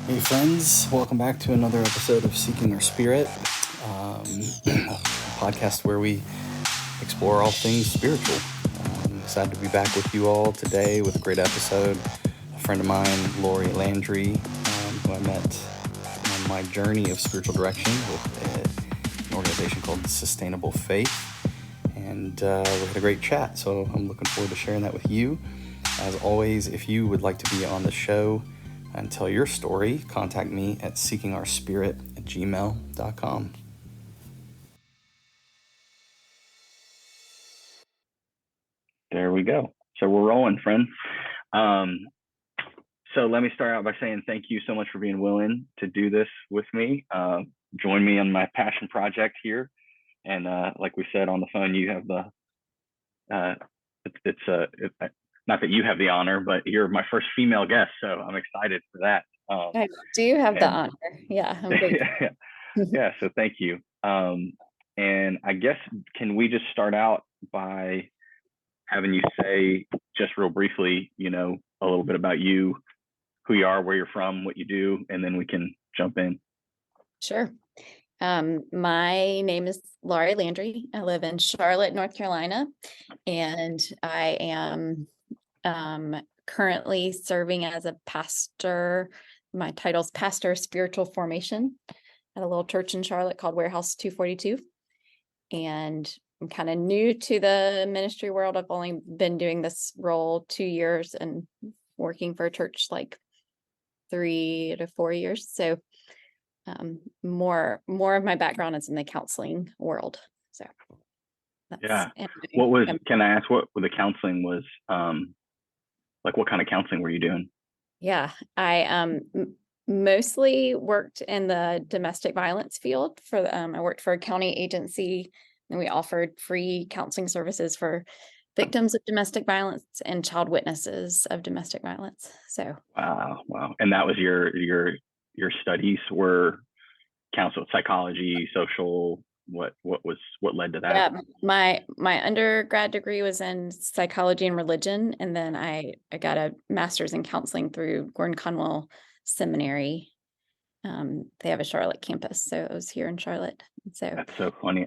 Hey friends, welcome back to another episode of Seeking Our Spirit, a podcast where we explore all things spiritual. Excited to be back with you all today with a great episode. A friend of mine, Laurie Landry, who I met on my journey of spiritual direction with an organization called Sustainable Faith. And we had a great chat, so I'm looking forward to sharing that with you. As always, if you would like to be on the show and tell your story, contact me at seekingourspirit@gmail.com. There we go. So we're rolling, friends. So let me start out by saying thank you so much for being willing to do this with me. Join me on my passion project here. And like we said on the phone, you have the, not that you have the honor, but you're my first female guest. So I'm excited for that. I do have the honor. Yeah, I'm grateful. Yeah, so thank you. And I guess, can we just start out by having you say just real briefly, a little bit about you, who you are, where you're from, what you do, and then we can jump in. Sure. My name is Laurie Landry. I live in Charlotte, North Carolina, and I am currently serving as a pastor. My title's Pastor of Spiritual Formation at a little church in Charlotte called Warehouse 242. And I'm kind of new to the ministry world. I've only been doing this role 2 years and working for a church like 3 to 4 years. So more of my background is in the counseling world. So yeah. Can I ask what the counseling was? Like, what kind of counseling were you doing? Yeah, I mostly worked in the domestic violence field. I worked for a county agency, and we offered free counseling services for victims of domestic violence and child witnesses of domestic violence. So wow. And that was your studies were counsel, psychology, social. What led to that? Yeah, my undergrad degree was in psychology and religion, and then I got a master's in counseling through Gordon Conwell Seminary. They have a Charlotte campus, so I was here in Charlotte. So that's so funny.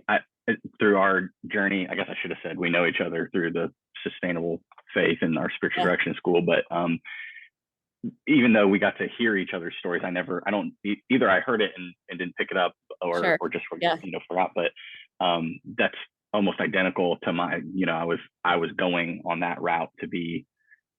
Through our journey, I guess I should have said we know each other through the Sustainable Faith and our spiritual direction school, but even though we got to hear each other's stories, either I heard it and didn't pick it up or just forgot, but that's almost identical to my, I was going on that route to be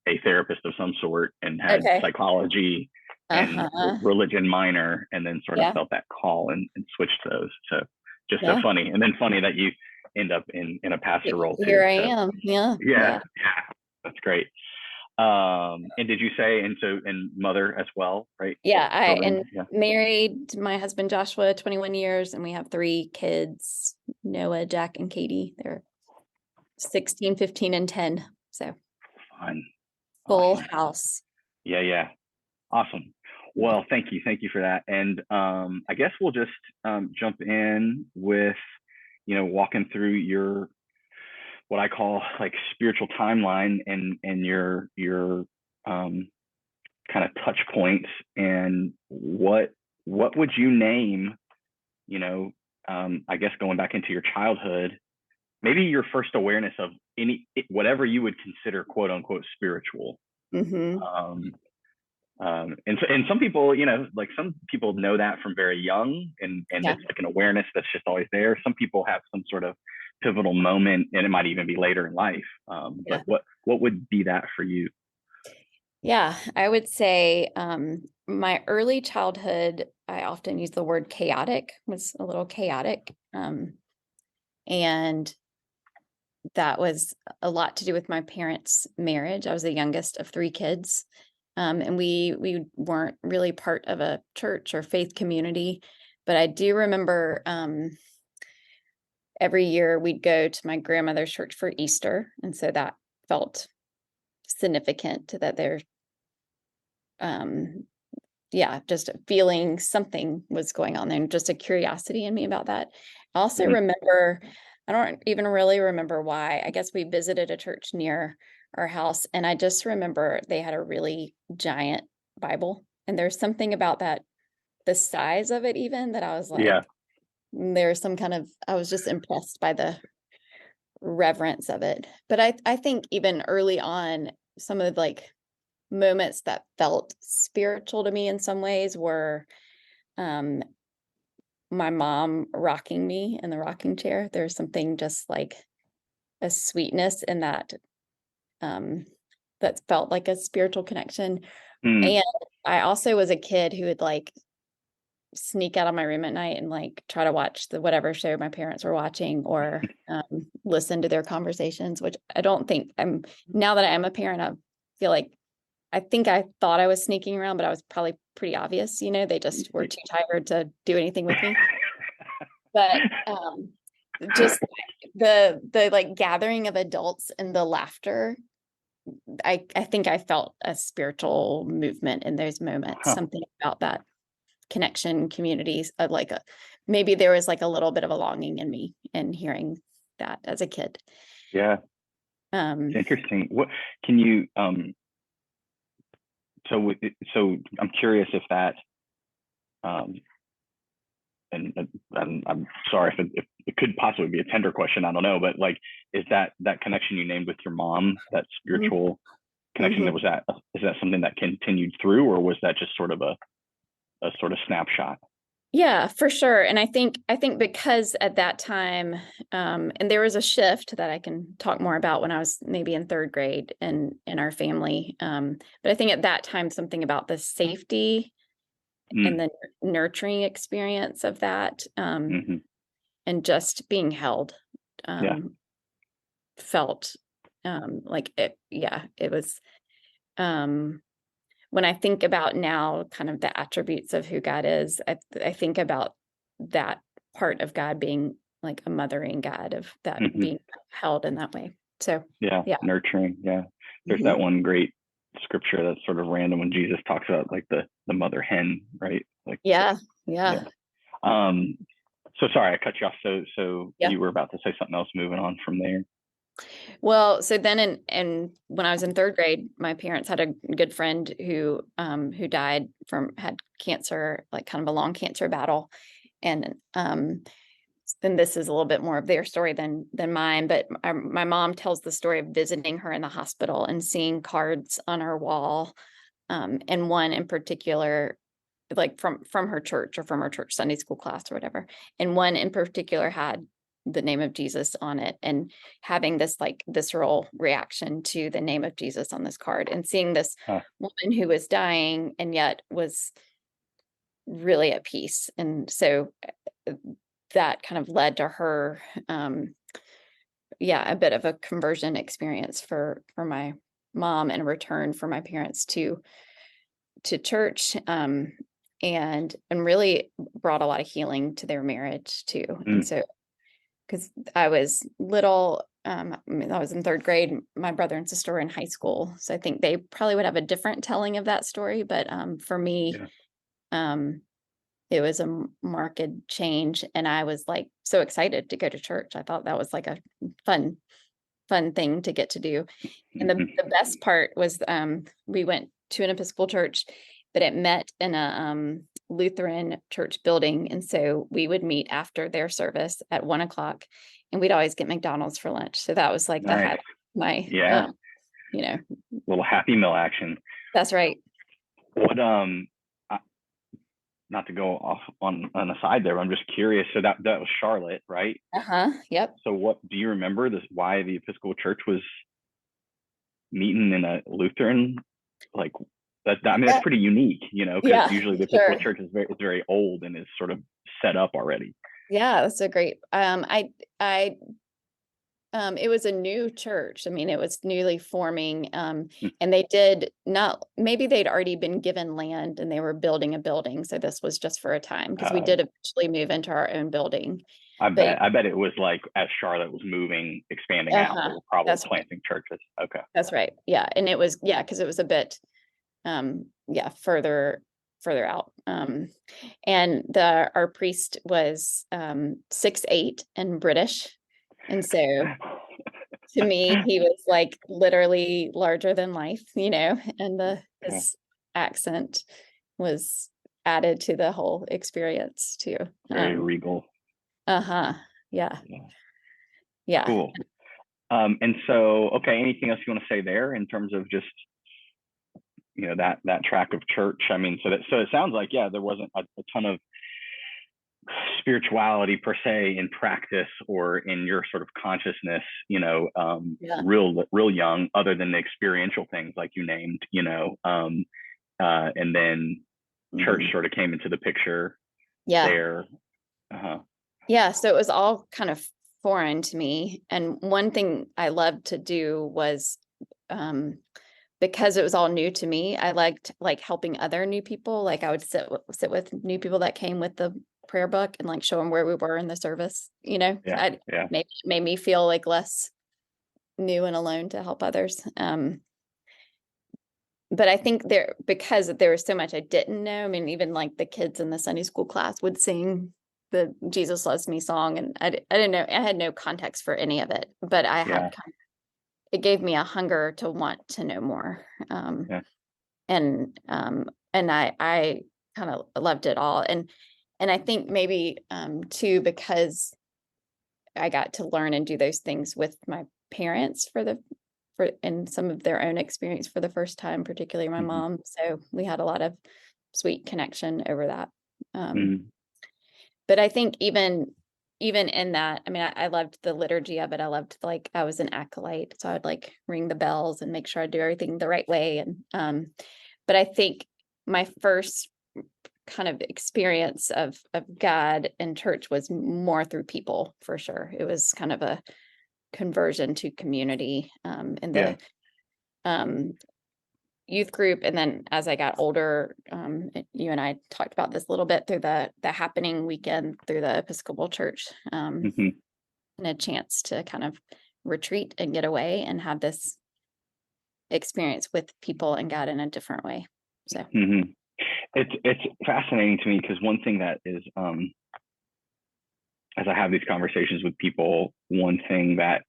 a therapist of some sort and had psychology and religion minor, and then sort of felt that call and switched those. So just so funny. And then funny that you end up in a pastor role too. Here I am. Yeah. That's great. And did you say, and mother as well, right? Yeah, married my husband Joshua 21 years, and we have 3 kids, Noah, Jack, and Katie. They're 16, 15, and 10. So fun. Full house. Yeah. Awesome. Well, thank you for that. And I guess we'll just jump in with walking through your, what I call like spiritual timeline and your kind of touch points, and what would you name, I guess going back into your childhood, maybe your first awareness of whatever you would consider quote unquote spiritual. Mm-hmm. And some people, like some people know that from very young, and it's like an awareness that's just always there. Some people have some sort of pivotal moment, and it might even be later in life. But what would be that for you? Yeah, I would say my early childhood, I often use the word chaotic, was a little chaotic. And that was a lot to do with my parents' marriage. I was the youngest of 3 kids. And we weren't really part of a church or faith community, but I do remember every year we'd go to my grandmother's church for Easter, and so that felt significant that they're just feeling something was going on there, and just a curiosity in me about that. I also remember, I don't even really remember why. I guess we visited a church near our house, and I just remember they had a really giant Bible, And there's something about that, the size of it even, that I was like, Yeah. there's some kind of, I was just impressed by the reverence of it. But I think even early on, some of like moments that felt spiritual to me in some ways were um my mom rocking me in the rocking chair. There's something just like a sweetness in that, um that felt like a spiritual connection. Mm. And I also was a kid who would like sneak out of my room at night and like try to watch the whatever show my parents were watching, or listen to their conversations, which I don't think I'm, now that I am a parent, I feel like I think I thought I was sneaking around, but I was probably pretty obvious, they just were too tired to do anything with me. But just the like gathering of adults and the laughter, I think I felt a spiritual movement in those moments, Huh. something about that connection, communities, like maybe there was like a little bit of a longing in me in hearing that as a kid. Yeah. It's interesting. What can you so I'm curious if that and I'm sorry if it could possibly be a tender question, I don't know, but like, is that connection you named with your mom, that spiritual connection, Mm-hmm. is that something that continued through, or was that just sort of a sort of snapshot? Yeah, for sure. And I think because at that time, and there was a shift that I can talk more about when I was maybe in third grade in our family. But I think at that time, something about the safety and the nurturing experience of that, Mm-hmm. and just being held, Yeah. felt like it. Yeah, it was. When I think about now kind of the attributes of who God is, I think about that part of God being like a mothering God, of that Mm-hmm. being held in that way. So Yeah. yeah. Nurturing. Yeah. There's Mm-hmm. that one great scripture that's sort of random when Jesus talks about like the mother hen, right? Like, Yeah. yeah. So sorry, I cut you off. So Yeah. you were about to say something else, moving on from there. Well, so then and when I was in third grade, my parents had a good friend who died had cancer, like kind of a long cancer battle. And then this is a little bit more of their story than mine, but my mom tells the story of visiting her in the hospital and seeing cards on her wall, and one in particular, like from her church, or from her church Sunday school class or whatever, and one in particular had the name of Jesus on it, and having this like visceral reaction to the name of Jesus on this card, and seeing this woman who was dying and yet was really at peace. And so that kind of led to her, a bit of a conversion experience for my mom, in return for my parents to church, and really brought a lot of healing to their marriage too. And so, because I was little, I was in third grade, my brother and sister were in high school, so I think they probably would have a different telling of that story. But for me, it was a marked change, and I was like so excited to go to church. I thought that was like a fun thing to get to do. And the best part was, we went to an Episcopal church, but it met in a Lutheran church building, and so we would meet after their service at 1:00, and we'd always get McDonald's for lunch. So that was like the highlight of my little Happy Meal action. That's right. What not to go off on an aside there, but I'm just curious. So that was Charlotte, right? Yep. So what do you remember why the Episcopal Church was meeting in a Lutheran? Like that, I mean, that's pretty unique, because usually the Episcopal Church is very old and is sort of set up already. Yeah, that's a great. It was a new church. I mean, it was newly forming, and they did not, maybe they'd already been given land and they were building a building. So this was just for a time, because we did eventually move into our own building. I bet it was like, as Charlotte was expanding out, they were probably planting churches. Okay. That's right. Yeah. And it was, because it was a bit, further out. And our priest was 6'8" and British. And so to me, he was like literally larger than life, and his accent. was added to the whole experience too. Very regal. Yeah. Yeah. Cool. And so, okay, anything else you want to say there in terms of just, that track of church? I mean, so it sounds like, there wasn't a ton of spirituality per se in practice or in your sort of consciousness, real young, other than the experiential things like you named, and then church sort of came into the picture there. Yeah. So it was all kind of foreign to me. And one thing I loved to do was, because it was all new to me, I liked helping other new people. Like I would sit with new people that came with the prayer book and show them where we were in the service, made me feel less new and alone to help others. But I think because there was so much I didn't know. I mean, even the kids in the Sunday school class would sing the Jesus Loves Me song. And I didn't know, I had no context for any of it, but I had it gave me a hunger to want to know more. And I kind of loved it all. And I think maybe too, because I got to learn and do those things with my parents in some of their own experience for the first time, particularly my mom. So we had a lot of sweet connection over that. But I think even in that, I mean, I loved the liturgy of it. I loved, I was an acolyte, so I would ring the bells and make sure I do everything the right way. And, but I think my first kind of experience of God and church was more through people, for sure. It was kind of a conversion to community, in the youth group. And then as I got older, you and I talked about this a little bit through the happening weekend through the Episcopal Church, and a chance to kind of retreat and get away and have this experience with people and God in a different way. So it's fascinating to me, because one thing that is, as I have these conversations with people, one thing that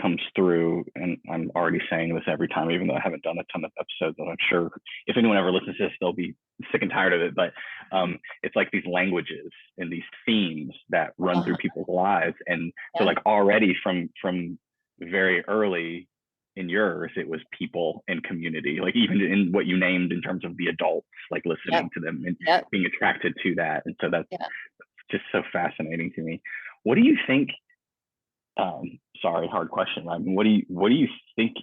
comes through, and I'm already saying this every time, even though I haven't done a ton of episodes, and I'm sure if anyone ever listens to this, they'll be sick and tired of it, but it's like these languages and these themes that run through people's lives. And so already from very early in yours, it was people and community, even in what you named in terms of the adults, listening to them and being attracted to that. And so that's just so fascinating to me. What do you think, sorry, hard question. I mean, what do you think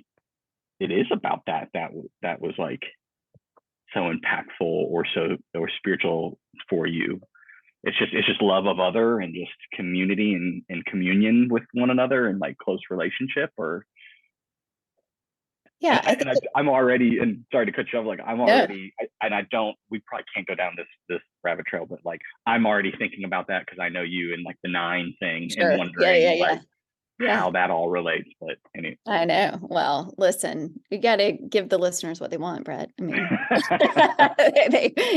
it is about that was so impactful or spiritual for you? It's just love of other and just community and communion with one another and close relationship, or I'm already, and sorry to cut you off, I'm already, we probably can't go down this rabbit trail, but I'm already thinking about that because I know you and the 9 thing and wondering how that all relates. But anyway, I know. Well, listen, you got to give the listeners what they want, Brett. I mean,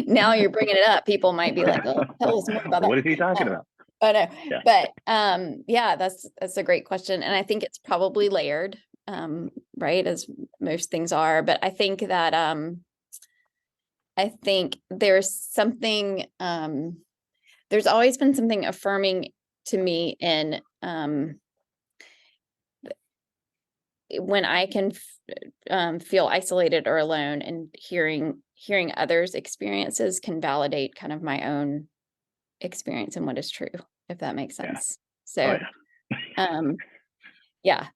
now you're bringing it up. People might be like, "Oh, tell us more about that." What is he talking about? Oh no, but that's a great question, and I think it's probably layered, right, as most things are. But I think that I think there's something. There's always been something affirming to me in when I can feel isolated or alone, and hearing others' experiences can validate kind of my own experience and what is true, if that makes sense. So,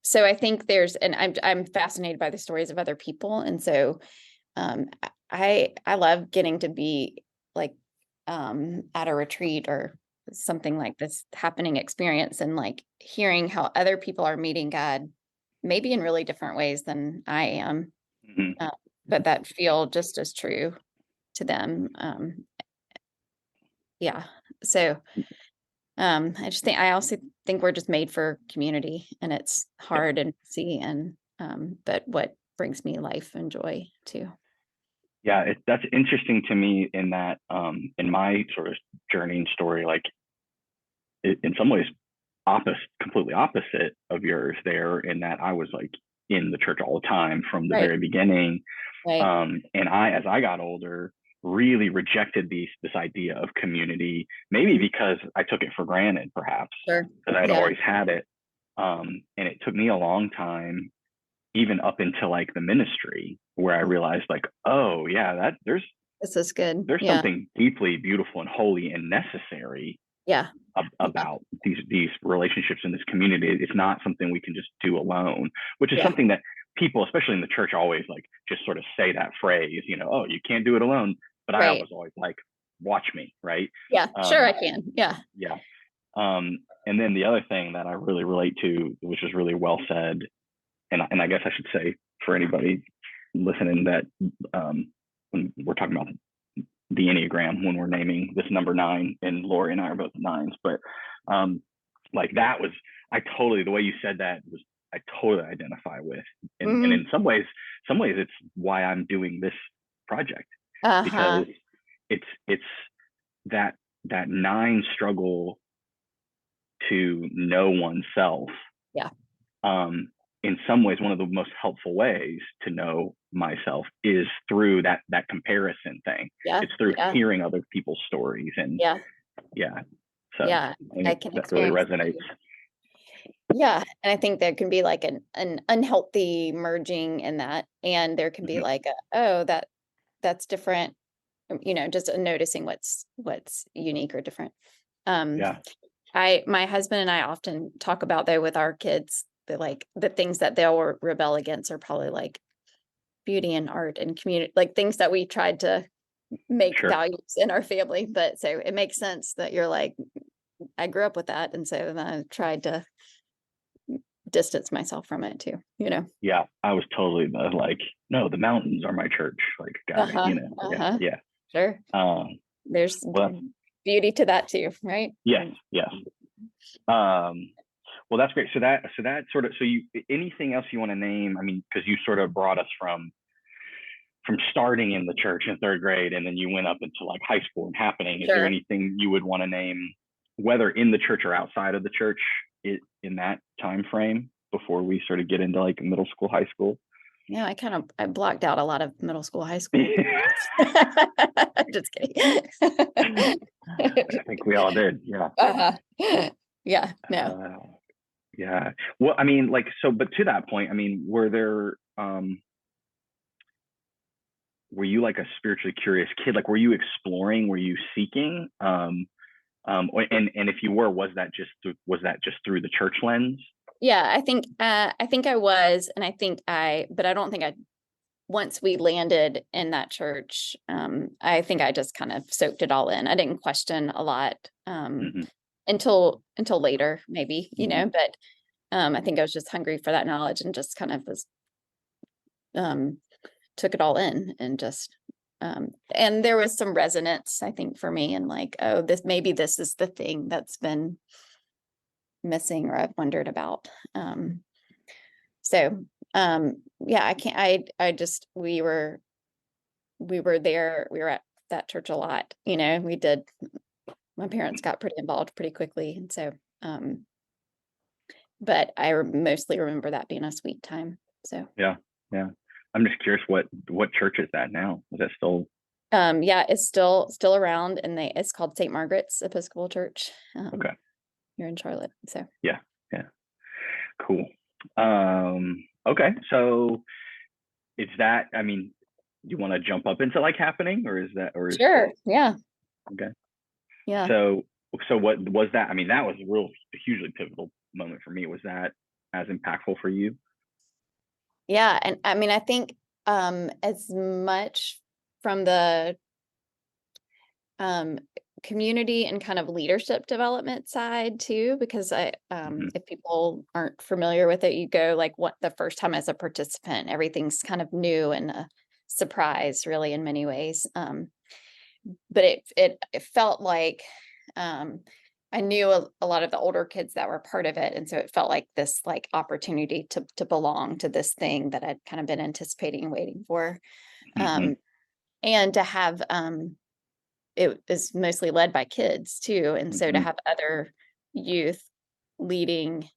so I think and I'm fascinated by the stories of other people. And so, I love getting to be at a retreat or something like this happening experience, and hearing how other people are meeting God, maybe in really different ways than I am, but that feel just as true to them. So I also think we're just made for community, and it's hard and messy, and but what brings me life and joy too. Yeah, that's interesting to me in that in my sort of journey and story, in some ways completely opposite of yours there, in that I was in the church all the time from the very beginning. And as I got older, really rejected this idea of community, maybe because I took it for granted, perhaps, Sure. because I'd Yeah. always had it. And it took me a long time, even up into like the ministry, where I realized like, oh yeah, This is good. there's Yeah. something deeply beautiful and holy and necessary Yeah. about these relationships in this community. It's not something we can just do alone, which is Yeah. something that people, especially in the church, always like just sort of say that phrase, oh, you can't do it alone. But I Right. was always like, watch me, right? Yeah. Sure, I can. Yeah. Yeah. And then the other thing that I really relate to, which is really well said, and I guess I should say for anybody listening that when we're talking about the Enneagram, when we're naming this number 9, and Laurie and I are both 9s, but like that was, the way you said that was, I totally identify with, and in some ways it's why I'm doing this project, because it's that 9 struggle to know oneself. Yeah. In some ways, one of the most helpful ways to know myself is through that comparison thing. Yeah. It's through hearing other people's stories, and so I can that really experience resonates. Yeah. And I think there can be like an unhealthy merging in that. And there can be like, that's different, just noticing what's unique or different. My husband and I often talk about, though, with our kids, that like the things that they'll rebel against are probably like beauty and art and community, like things that we tried to make values in our family. But so it makes sense that you're like, I grew up with that. And so then I tried to distance myself from it too, Yeah, I was totally like, no, the mountains are my church. Like, got it, Yeah. Sure. There's beauty to that too, right? Yes. Well, that's great. So that sort of, you, anything else you want to name? I mean, because you sort of brought us from starting in the church in 3rd grade, and then you went up into like high school and happening. Is there anything you would want to name, whether in the church or outside of the church, in that time frame before we sort of get into like middle school, high school? Yeah, I blocked out a lot of middle school, high school. Just kidding. I think we all did. Yeah. Yeah. No. Yeah. Well, I mean, like, so, but to that point, I mean, were you like a spiritually curious kid? Like, were you exploring? Were you seeking? And if you were, was that just through the church lens? Yeah, I think I was, and but I don't think once we landed in that church, I think I just kind of soaked it all in. I didn't question a lot until later, maybe, but I think I was just hungry for that knowledge and just kind of was took it all in, and just and there was some resonance, I think, for me, and like, oh, this is the thing that's been missing or I've wondered about. We were there, we were at that church a lot, my parents got pretty involved pretty quickly. And so, but I mostly remember that being a sweet time. So, yeah. I'm just curious, what church is that now? Is that still? It's still around, and it's called St. Margaret's Episcopal Church. Okay. Here in Charlotte. So yeah. Cool. Okay. So is that, I mean, you want to jump up into like happening, or is that, or sure. Yeah. Okay. Yeah. So what was that? I mean, that was a hugely pivotal moment for me. Was that as impactful for you? Yeah. And I mean, I think as much from the community and kind of leadership development side too, because if people aren't familiar with it, you go like the first time as a participant, everything's kind of new and a surprise, really, in many ways. But it felt like I knew a lot of the older kids that were part of it, and so it felt like this like opportunity to belong to this thing that I'd kind of been anticipating and waiting for, and to have it is mostly led by kids too. And so to have other youth leading,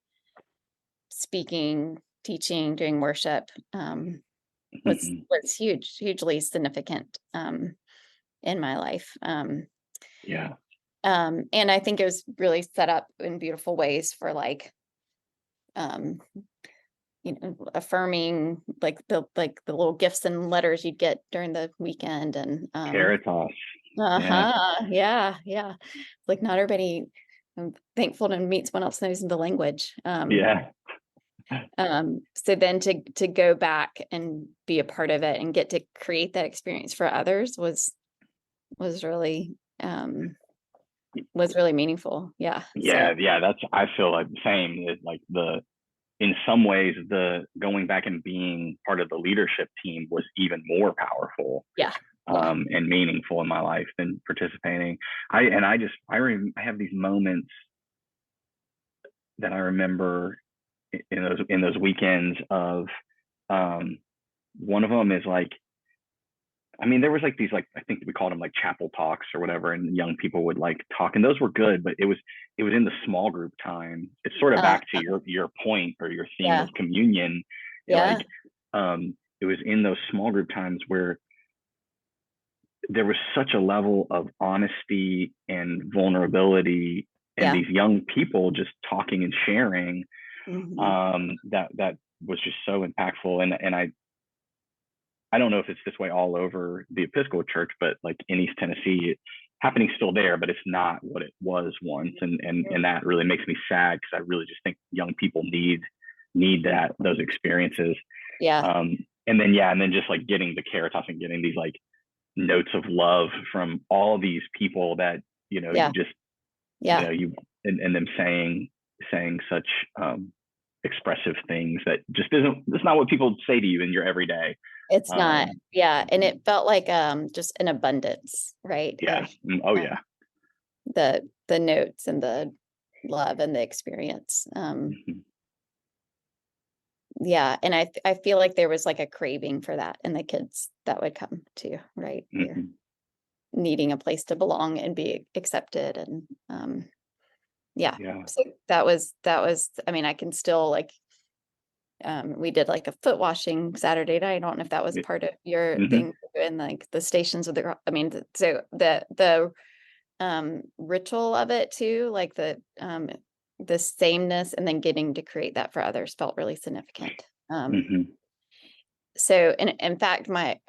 speaking, teaching, doing worship was hugely significant. in my life. Yeah. And I think it was really set up in beautiful ways for like, affirming like the little gifts and letters you'd get during the weekend, and Caritas. Yeah. yeah. Like not everybody, I'm thankful to meet someone else knows the language. Yeah. So then to go back and be a part of it and get to create that experience for others was really meaningful. Yeah. Yeah. Yeah. I feel like the same. Like in some ways, the going back and being part of the leadership team was even more powerful. Yeah. And meaningful in my life than participating. I have these moments that I remember in those weekends of, one of them is like, I mean, there was like these, like, I think we called them like chapel talks or whatever, and young people would like talk, and those were good, but it was in the small group time. It's sort of back to your point or your theme Yeah. of communion. Yeah. Like, it was in those small group times where there was such a level of honesty and vulnerability, and Yeah. these young people just talking and sharing, Mhm. that was just so impactful. And I don't know if it's this way all over the Episcopal Church, but like in East Tennessee, it's happening still there, but it's not what it was once. And that really makes me sad, because I really just think young people need those experiences. Yeah. And then just like getting the Caritas and getting these like notes of love from all these people that, you Yeah. just, Yeah. and them saying such, expressive things that just it's not what people say to you in your everyday. It's not. Yeah. And it felt like just an abundance, right? Yes. Oh yeah. The notes and the love and the experience. Mhm. Yeah. And I feel like there was like a craving for that in the kids that would come too, right? You're Mhm. needing a place to belong and be accepted. And yeah. Yeah. So that was, I mean, I can still like, we did like a foot washing Saturday night. I don't know if that was part of your Mhm. thing, and like the stations of the, I mean, so the ritual of it too, like the sameness, and then getting to create that for others felt really significant. Mhm. So in fact, my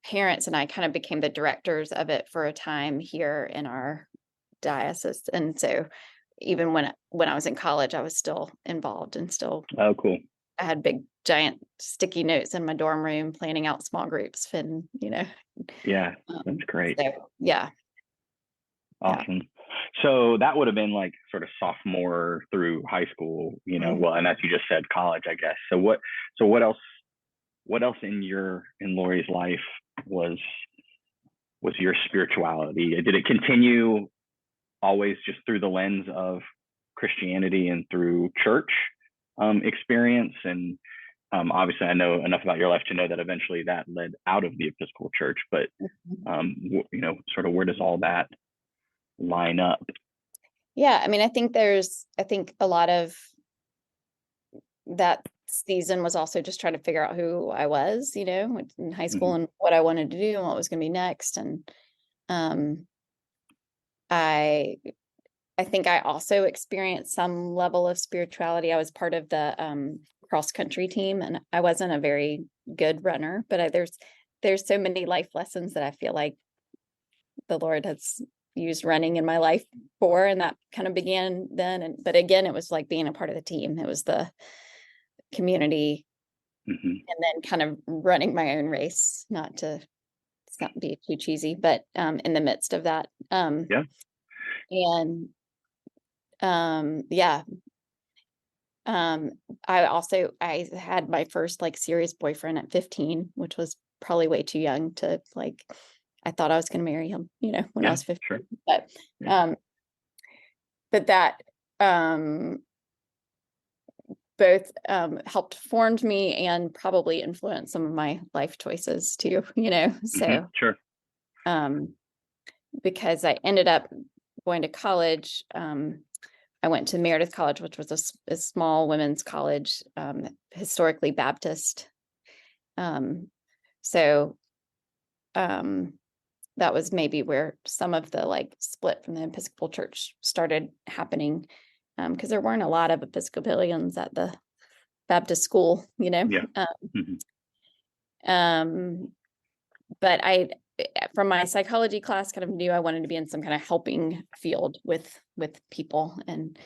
parents and I kind of became the directors of it for a time here in our diocese. And so even when I was in college, I was still involved, and still Oh, cool. I had big giant sticky notes in my dorm room planning out small groups, and Yeah, that's great. so yeah. Awesome. So that would have been like sort of sophomore through high school, Mhm. well, and as you just said, college, I guess. So what else in Laurie's life was your spirituality? Did it continue always just through the lens of Christianity and through church, experience? And, obviously, I know enough about your life to know that eventually that led out of the Episcopal Church. But, sort of where does all that line up? Yeah, I mean, I think a lot of that season was also just trying to figure out who I was, in high school, Mhm. and what I wanted to do and what was going to be next. And um, I think I also experienced some level of spirituality. I was part of the cross country team, and I wasn't a very good runner, but there's so many life lessons that I feel like the Lord has used running in my life for, and that kind of began then. But again, it was like being a part of the team. It was the community, Mhm. and then kind of running my own race, not to be too cheesy, but in the midst of that. Yeah. And yeah. I had my first like serious boyfriend at 15, which was probably way too young to like, I thought I was going to marry him, when I Yeah. was 15, Sure. but, Yeah. um, but that, um, both, helped formed me and probably influenced some of my life choices too, Mhm. so, Sure. um, because I ended up going to college, I went to Meredith College, which was a small women's college, historically Baptist. So that was maybe where some of the like split from the Episcopal Church started happening. Because there weren't a lot of Episcopalians at the Baptist school, Yeah. But I, from my psychology class, kind of knew I wanted to be in some kind of helping field with people. And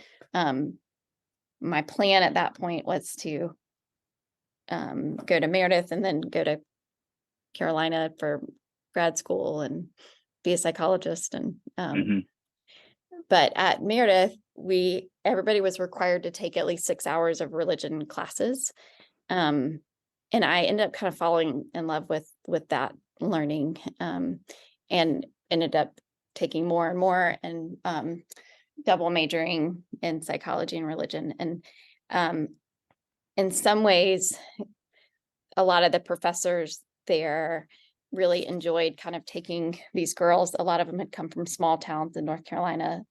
my plan at that point was to go to Meredith and then go to Carolina for grad school and be a psychologist. And but at Meredith, everybody was required to take at least 6 hours of religion classes. And I ended up kind of falling in love with that learning, and ended up taking more and more, and double majoring in psychology and religion. And in some ways, a lot of the professors there really enjoyed kind of taking these girls. A lot of them had come from small towns in North Carolina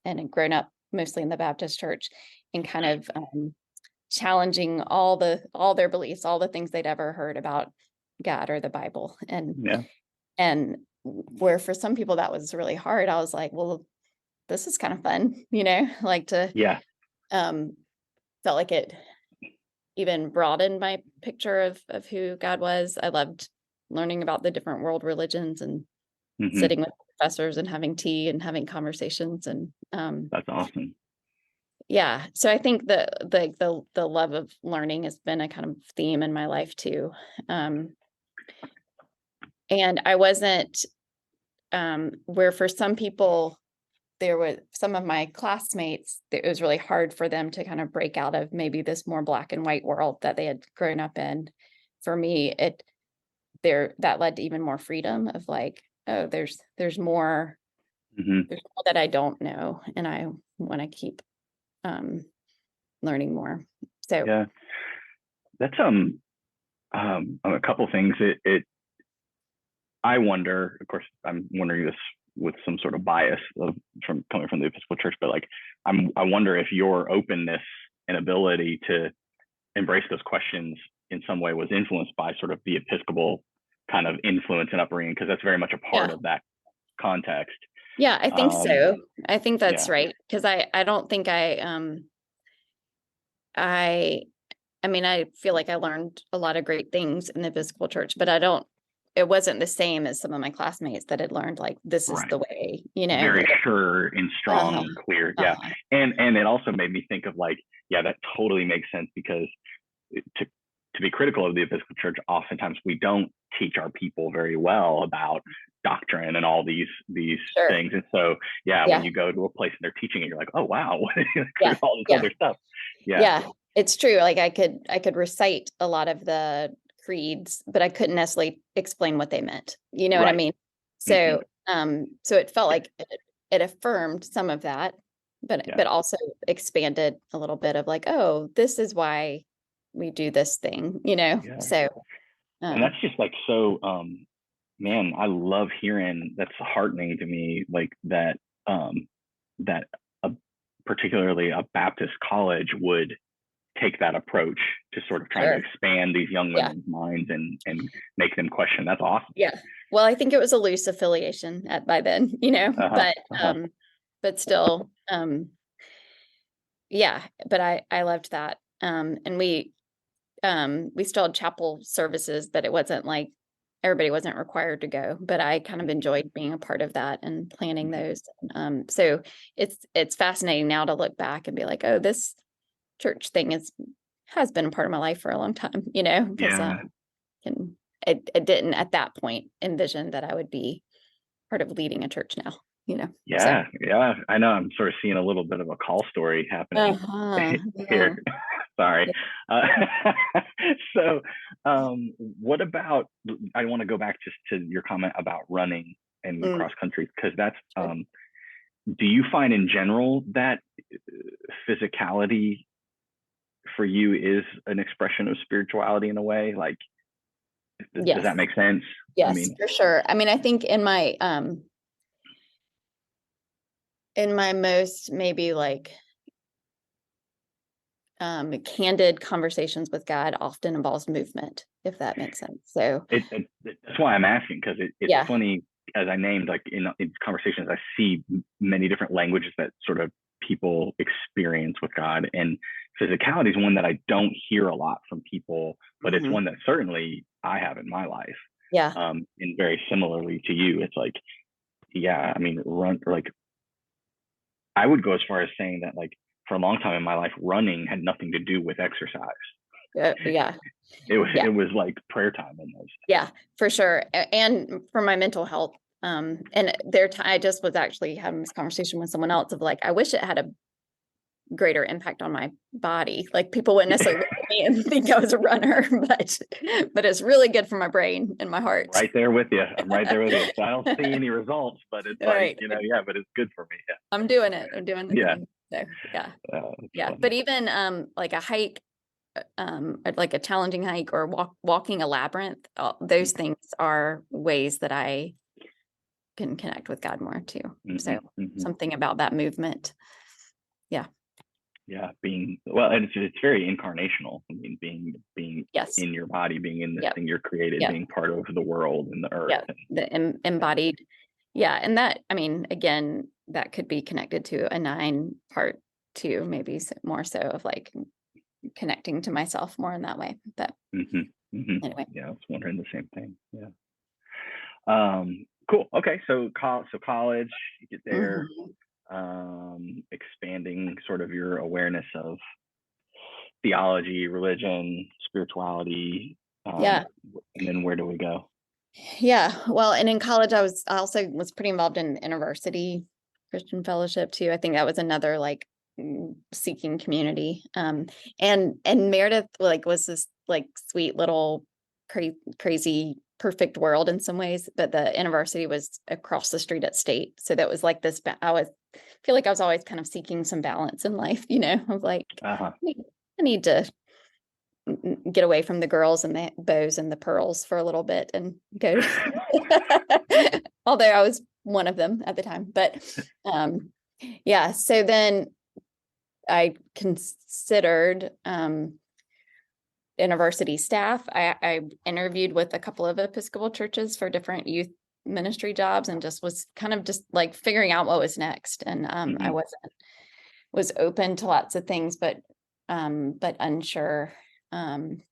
and had grown up mostly in the Baptist church, and kind of challenging all their beliefs, all the things they'd ever heard about God or the Bible. And where for some people that was really hard, I was like, well, this is kind of fun, like to, felt like it even broadened my picture of who God was. I loved learning about the different world religions and sitting with professors and having tea and having conversations. And that's awesome. Yeah. So I think the love of learning has been a kind of theme in my life too. And I wasn't, where for some people, there were some of my classmates, it was really hard for them to kind of break out of maybe this more black and white world that they had grown up in. For me, that led to even more freedom of like, oh, there's more, there's more that I don't know, and I want to keep learning more. So yeah, that's a couple things. I wonder, of course, I'm wondering this with some sort of bias from coming from the Episcopal Church, but like I wonder if your openness and ability to embrace those questions in some way was influenced by sort of the Episcopal kind of influence and upbringing, because that's very much a part of that context. Yeah, I think so. I think that's right. Because I don't think I mean, I feel like I learned a lot of great things in the Episcopal Church, but it wasn't the same as some of my classmates that had learned like, this is the way, very sure and strong and clear. Yeah. And it also made me think of like, yeah, that totally makes sense, because to be critical of the Episcopal Church, oftentimes we don't teach our people very well about doctrine and all these things. And so, when you go to a place and they're teaching it, you're like, oh, wow, all this other stuff. Yeah, it's true. Like I could recite a lot of the creeds, but I couldn't necessarily explain what they meant. You know what I mean? So, so it felt like it affirmed some of that, but also expanded a little bit of like, oh, this is why we do this thing, So, and that's just like so. Man, I love hearing. That's heartening to me. Like that. That particularly a Baptist college would take that approach to sort of try to expand these young women's minds and make them question. That's awesome. Yeah. Well, I think it was a loose affiliation by then, but still, but I loved that. And we still had chapel services, but it wasn't like everybody wasn't required to go, but I kind of enjoyed being a part of that and planning those. So it's fascinating now to look back and be like, oh, this church thing has been a part of my life for a long time, because it didn't at that point envision that I would be part of leading a church now, Yeah. I know I'm sort of seeing a little bit of a call story happening here. Sorry. So what about, I want to go back just to your comment about running and cross country, because that's, do you find in general that physicality for you is an expression of spirituality in a way? Like, does that make sense? Yes, for sure. I mean, I think in my most maybe like candid conversations with God often involves movement, if that makes sense. So that's why I'm asking, because it's yeah, funny, as I named, like in conversations, I see many different languages that sort of people experience with God, and physicality is one that I don't hear a lot from people, but it's one that certainly I have in my life. yeah, And very similarly to you, it's like, yeah, I mean, I would go as far as saying that, like, for a long time in my life, running had nothing to do with exercise. yeah, It was like prayer time almost. yeah, for sure. And for my mental health. And I just was actually having this conversation with someone else of like, I wish it had a greater impact on my body. Like people wouldn't necessarily look at me and think I was a runner, but it's really good for my brain and my heart. Right there with you. I'm right there with you. So I don't see any results, but it's like, yeah, but it's good for me. Yeah. I'm doing it. I'm doing the thing. So yeah. Funny. But even like a hike, like a challenging hike or walking a labyrinth, those things are ways that I can connect with God more too. So something about that movement. Yeah. Yeah, and it's very incarnational. I mean, being yes. in your body, being in this thing you're created, being part of the world and the earth. The embodied. Yeah. And that, I mean, again, that could be connected to a 9 part too, maybe more so of like connecting to myself more in that way. But anyway. Yeah, I was wondering the same thing. Yeah. Cool. Okay. So college, you get there. Expanding sort of your awareness of theology, religion, spirituality. And then where do we go? Yeah. Well, and in college, I also was pretty involved in InterVarsity Christian Fellowship too. I think that was another like seeking community. And Meredith like was this like sweet little crazy perfect world in some ways, but the InterVarsity was across the street at State. So that was like this, I feel like I was always kind of seeking some balance in life, you know, of like, I need to get away from the girls and the bows and the pearls for a little bit and go, although I was one of them at the time, but yeah. So then I considered InterVarsity staff. I interviewed with a couple of Episcopal churches for different youth ministry jobs and just was kind of just like figuring out what was next. And I was open to lots of things, but unsure. And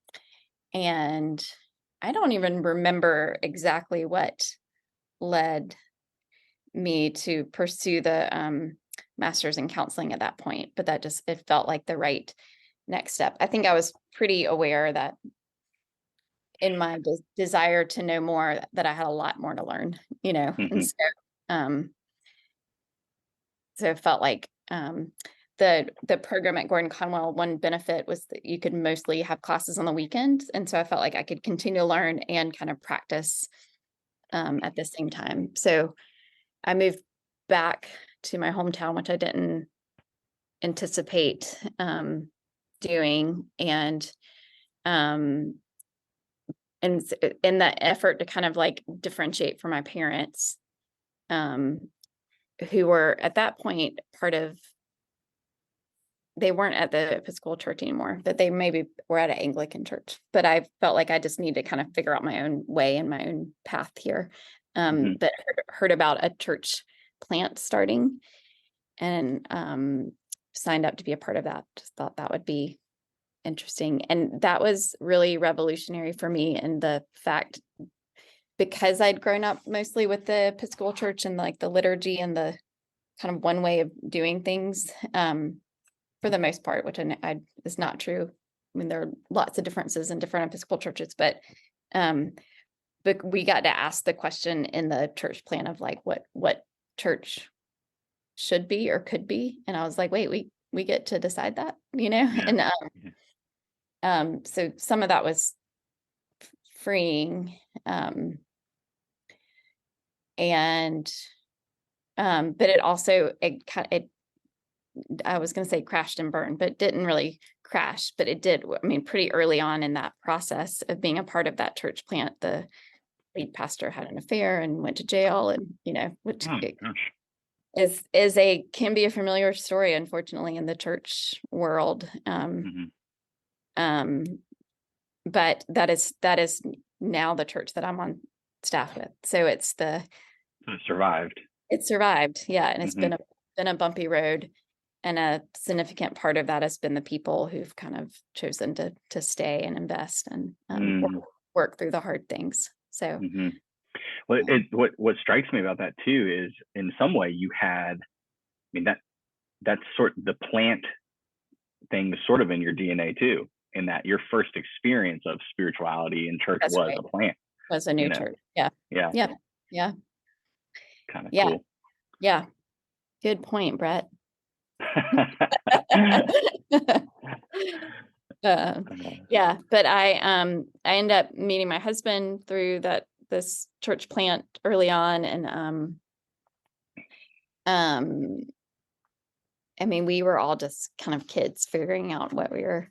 I don't even remember exactly what led me to pursue the master's in counseling at that point, but it felt like the right next step. I think I was pretty aware that in my desire to know more, that I had a lot more to learn, you know, and so it felt like the program at Gordon Conwell, one benefit was that you could mostly have classes on the weekends. And so I felt like I could continue to learn and kind of practice at the same time. So I moved back to my hometown, which I didn't anticipate doing. And in that effort to kind of like differentiate from my parents, who were at that point they weren't at the Episcopal church anymore, that they maybe were at an Anglican church, but I felt like I just need to kind of figure out my own way and my own path here. But heard about a church plant starting and signed up to be a part of that. Just thought that would be interesting. And that was really revolutionary for me in the fact, because I'd grown up mostly with the Episcopal church and like the liturgy and the kind of one way of doing things, for the most part, which is not true. I mean, there are lots of differences in different Episcopal churches, but we got to ask the question in the church plan of like what church should be or could be. And I was like, wait, we get to decide that, you know? Yeah. And so some of that was freeing. But it also, I was going to say crashed and burned, but it didn't really crash, but it did. I mean, pretty early on in that process of being a part of that church plant, the lead pastor had an affair and went to jail, and, you know, which can be a familiar story, unfortunately, in the church world. But that is now the church that I'm on staff with. So it survived. It survived. Yeah. And it's been a bumpy road. And a significant part of that has been the people who've kind of chosen to stay and invest and work through the hard things. So well, what strikes me about that too is in some way you had, I mean, that's sort of the plant thing is sort of in your DNA too, in that your first experience of spirituality in church was a plant. Was a new church. Yeah. Kind of cool. Yeah. Good point, Brett. Yeah, but I ended up meeting my husband through this church plant early on, and I mean, we were all just kind of kids figuring out what we were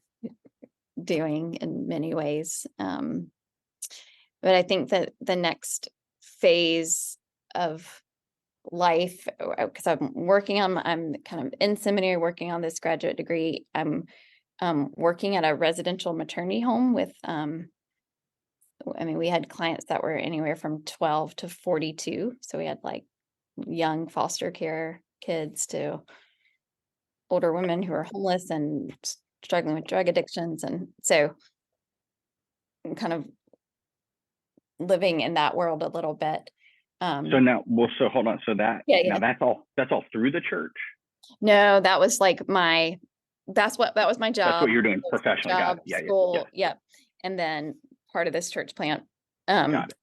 doing in many ways. But I think that the next phase of life, because I'm kind of in seminary working on this graduate degree. I'm working at a residential maternity home with, I mean, we had clients that were anywhere from 12 to 42. So we had like young foster care kids to older women who are homeless and struggling with drug addictions. And so I'm kind of living in that world a little bit. So hold on. So now that's all through the church? No, that was like that was my job. That's what you're doing professionally. Got it. Yeah. School. Yeah. And then part of this church plant. Got it.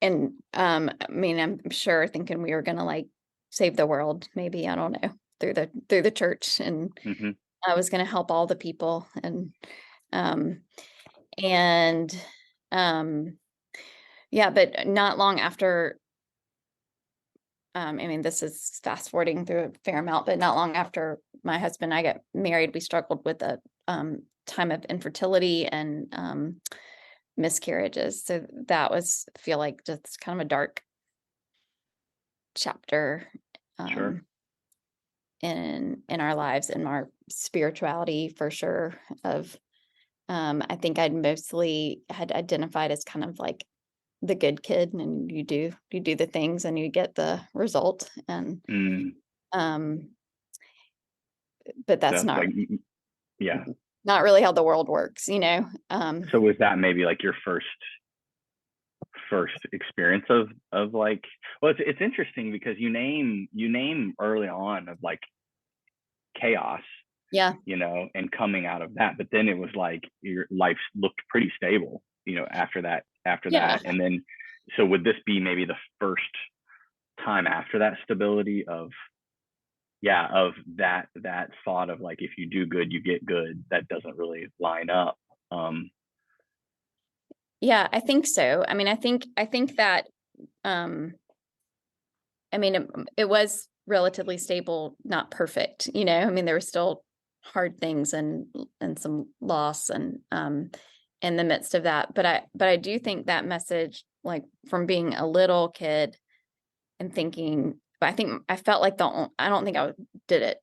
And I mean, I'm sure thinking we were going to like save the world, maybe, I don't know, through the church. And I was going to help all the people. Yeah, but not long after, I mean, this is fast forwarding through a fair amount, but not long after my husband and I got married, we struggled with a time of infertility and miscarriages. So that feel like just kind of a dark chapter in our lives, in our spirituality, for sure. I think I'd mostly had identified as kind of like the good kid, and you do the things and you get the result, and but that's not not really how the world works, you know. So was that maybe like your first experience of like, well, it's interesting because you name early on of like chaos, you know, and coming out of that, but then it was like your life looked pretty stable, you know, after that. And then, so would this be maybe the first time after that stability of that thought of like, if you do good, you get good, that doesn't really line up? Yeah, I think so. I mean, I think that, I mean, it was relatively stable, not perfect, you know. I mean, there were still hard things and some loss and in the midst of that. But I do think that message, like from being a little kid and thinking, I think I felt like I don't think I did it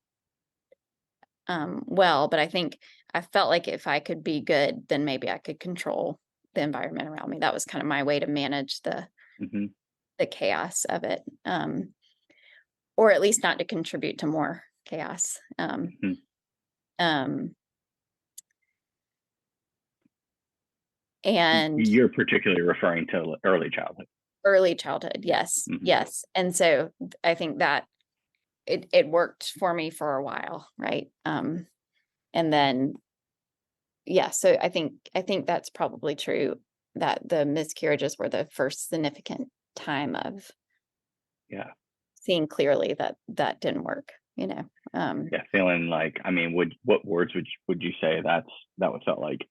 well, but I think I felt like if I could be good, then maybe I could control the environment around me. That was kind of my way to manage the chaos of it, or at least not to contribute to more chaos. And you're particularly referring to early childhood. Yes. Yes. And so I think that it worked for me for a while. Right. And then, so I think that's probably true, that the miscarriages were the first significant time of seeing clearly that didn't work, you know. Feeling like, I mean, what words would you say that what felt like?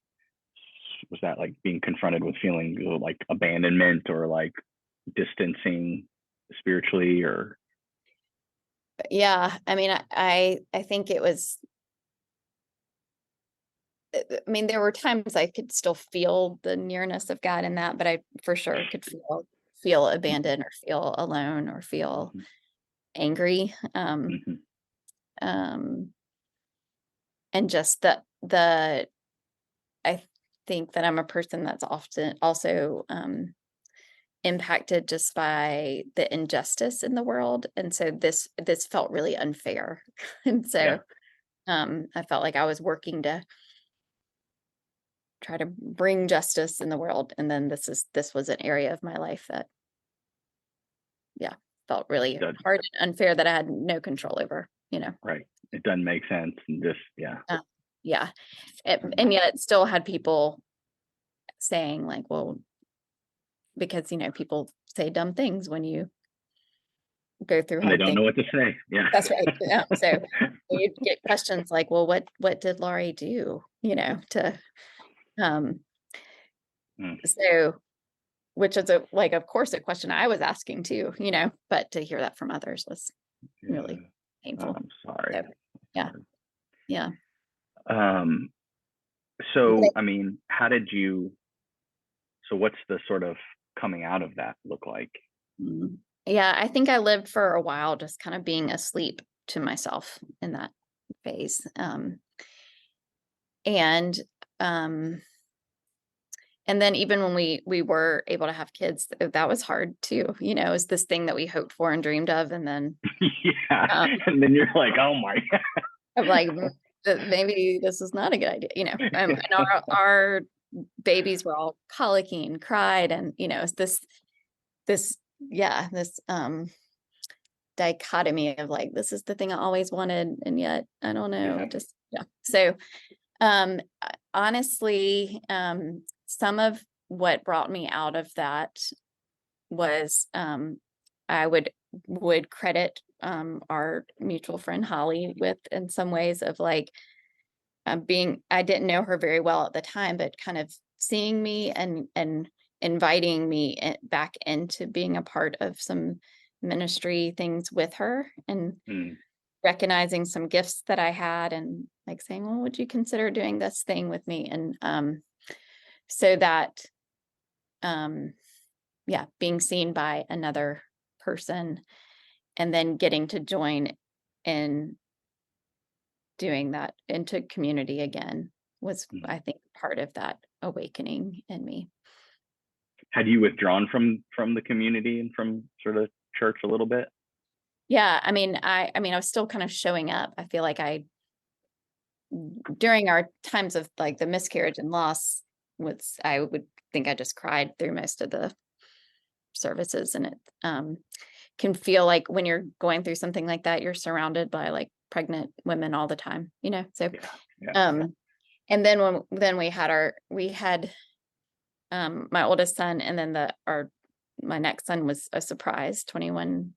Was that like being confronted with feeling like abandonment or like distancing spiritually, or? Yeah, I mean, I think it was, I mean, there were times I could still feel the nearness of God in that, but I for sure could feel abandoned or feel alone or feel angry. Mhm. And just I think that I'm a person that's often also impacted just by the injustice in the world. And so this felt really unfair. And Yeah. so I felt like I was working to try to bring justice in the world. And then this was an area of my life that, yeah, felt really Does, hard and unfair that I had no control over, right. It doesn't make sense. And just, yeah. Yeah. And yet it still had people saying like, well, because, people say dumb things when you go through And they hard don't things. know what to say. Yeah. That's right. Yeah. So you get questions like, well, what did Laurie do, to, um, Mm. so, which is of course, a question I was asking too, but to hear that from others was Yeah. really Oh, painful. I'm sorry. So, yeah. Yeah. Um, But so, I mean, so what's the sort of coming out of that look like? Yeah, I think I lived for a while just kind of being asleep to myself in that phase. And um and then even when we were able to have kids, that was hard too. It was this thing that we hoped for and dreamed of, and then Yeah. um, And then you're like, oh my God. I'm like, maybe this is not a good idea. And our babies were all colicky and cried, and it's this yeah this dichotomy of like, this is the thing I always wanted, and yet I don't know, Yeah. just yeah. So honestly, some of what brought me out of that was I would credit our mutual friend Holly with, in some ways, of like I didn't know her very well at the time, but kind of seeing me and inviting me back into being a part of some ministry things with her, and Mm. recognizing some gifts that I had, and like saying, well, would you consider doing this thing with me? And so that yeah, being seen by another person and then getting to join in doing that into community again was, Mm. I think, part of that awakening in me. Had you withdrawn from the community and from sort of church a little bit? Yeah, I mean, I was still kind of showing up. I feel like during our times of like the miscarriage and loss, I would think I just cried through most of the services, and it can feel like when you're going through something like that, you're surrounded by like pregnant women all the time, so Yeah. Yeah. and then we had my oldest son, and then my next son was a surprise. 21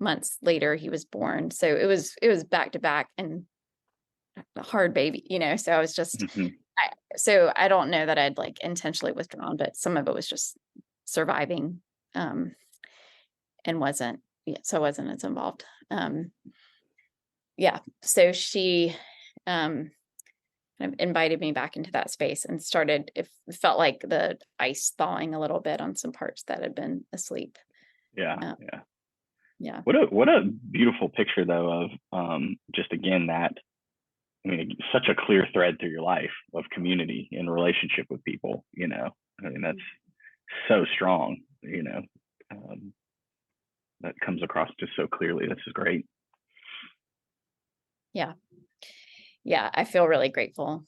months later he was born, so it was back to back, and a hard baby, so I was just Mm-hmm. so I don't know that I'd like intentionally withdrawn, but some of it was just surviving, and wasn't so I wasn't as involved. Yeah, so she kind of invited me back into that space, and it felt like the ice thawing a little bit on some parts that had been asleep. Yeah. Um, Yeah. yeah. What a beautiful picture though of just again that, I mean, such a clear thread through your life of community and relationship with people, I mean, that's so strong, that comes across just so clearly. This is great. Yeah. Yeah. I feel really grateful.